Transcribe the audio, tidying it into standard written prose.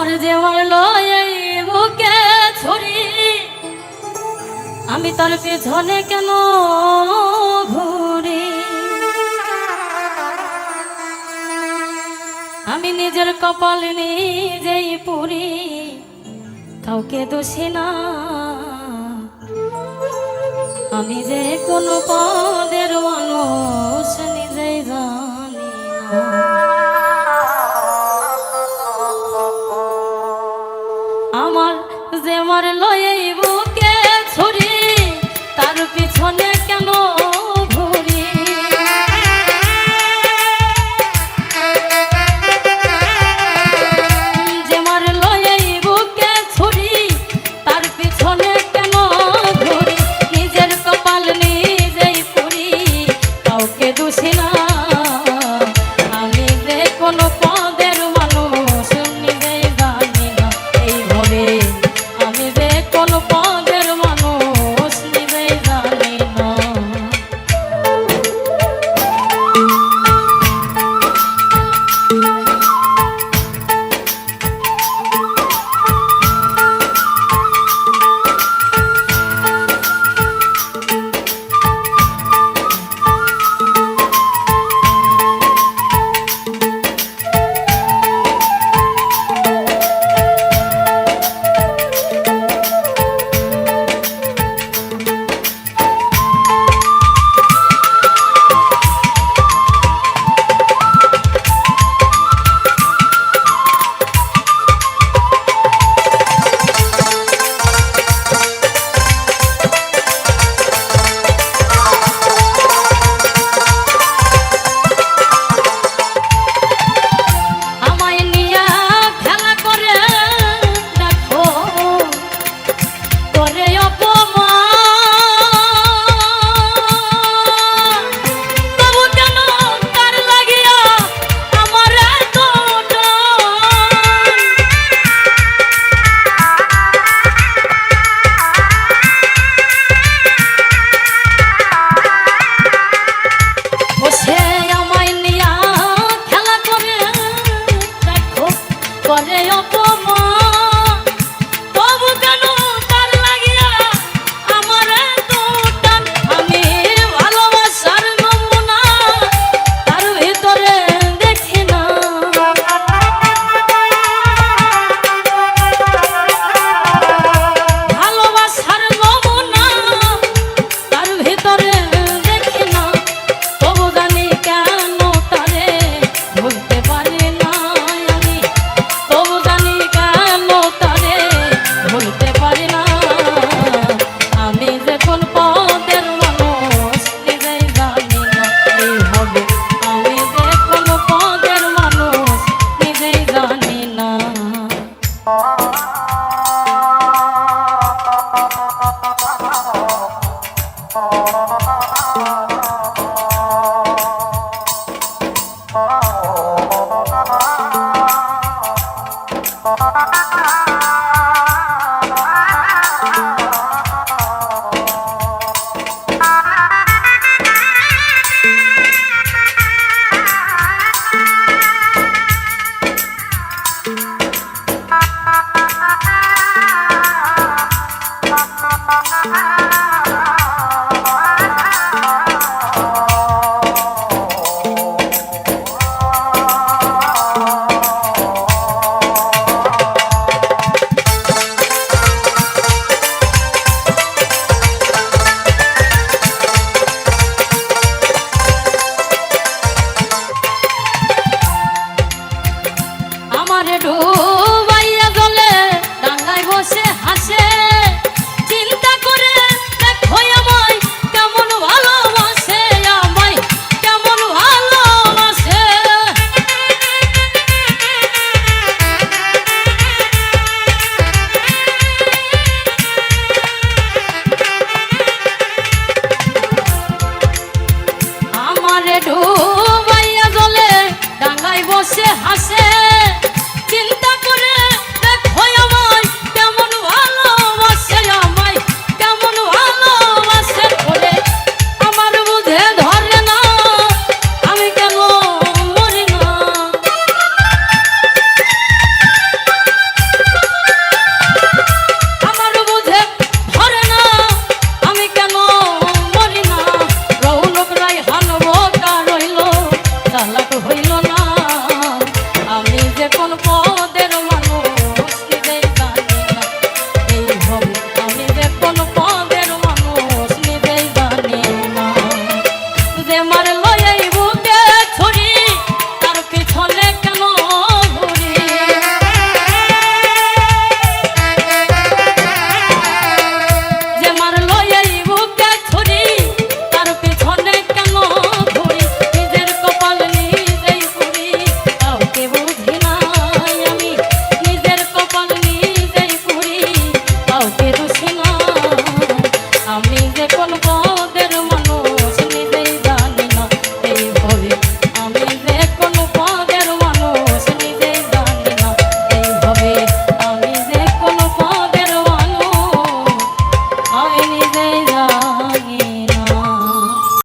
আমার যে মারলো এই বুকে ছুরি, আমি তার পেছনে কেন ঘুরি? আমি নিজের কপাল নিজেই পুরি, কাউকে দোষী না। আমি যে কোনো পদের মানুষ নিজেই জানি না। আমার যে মারলো এই বুকে ছুরি, তার পিছনে কেন ঘুরি? যে মারলো এই বুকে ছুরি, তার পিছনে কেন ঘুরি? নিজের কপাল নিজেই পুরি, কাউকে দোষী না। আমি যে কোনো পদের মানুষ নিজেই জানি না। এইভাবে আমি যে কোনো পদের মানুষ নিজেই জানি না। Ah